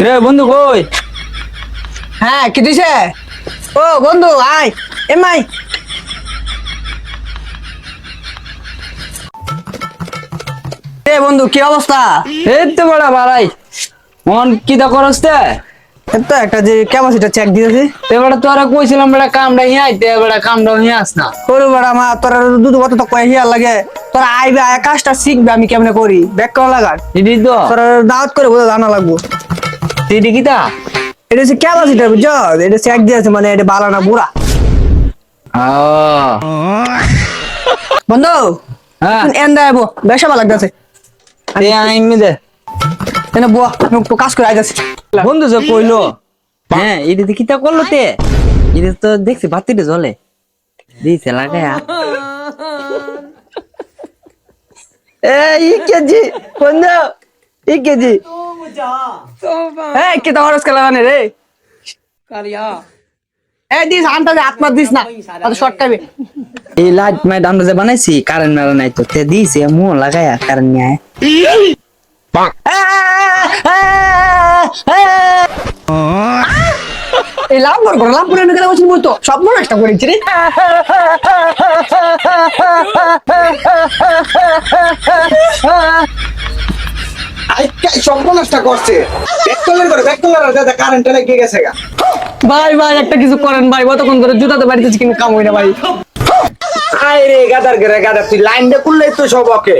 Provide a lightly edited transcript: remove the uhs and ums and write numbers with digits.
রে বন্ধু কই? হ্যাঁ কি দিছে? ও বন্ধু আয় এমাই। এ বন্ধু কি অবস্থা? এই তো বড় বাড়াই মন কি দা করছতে? তো একটা যে ক্যাপাসিটি চেক দিয়েছি। তে বড় তোরা কইছিলাম বড় কামটা হিয়া আইতে বড় কামটা হিয়া আস না। করু বড়া মা তোর দুধ কত তো কয় হিয়া লাগে। তোরা আইবে আয় কাজটা শিখবে আমি কেমনে করি ব্যাক করা লাগার। দিদি তো তোর দাওয়াত করে বোঝা জানা লাগবো। দিদি কিতা? এটা হচ্ছে ক্যাপাসিটি বুঝছো? এটা চেক দিয়েছে মানে এটা বালা না বুড়া। ও বন্ধু হ্যাঁ এন দেবো বেশ ভালো লাগতেছে। তে আইমি দে এনে বুয়া আমি একটু কাজ করে আইতাছি। বন্ধু যে কইলো হ্যাঁ এদিকে কিতা করলো তে? এটা তো দেখছি বাতিতে জ্বলে দিছে লাগায়া। এই কেজি বন্ধু এই কেজি এই কি তো হরস খেলা মানে রে এই দিস আনতে আত্মা দিস না অত শর্ট টাইমে। এই লাইট মাইট আমরা যে বানাইছি কারেন্ট মেলা নাই তো তে দিছে মু লাগায়া কারেন্ট নিয়ে এই লাভ করে লাভ করে গেলে বসে বলতো স্বপ্ন নষ্ট করেছি রে। সম্পূর্ণটা করছে কারেন্ট লেগে গেছে গা। ভাই ভাই একটা কিছু করেন ভাই কতক্ষণ ধরে জুতাতে বাড়িতেছি কিন্তু কাম হয় না ভাই। আয় রে গাদার গেরে গাদা তুই লাইনটা খুললেই তো সব ওকে।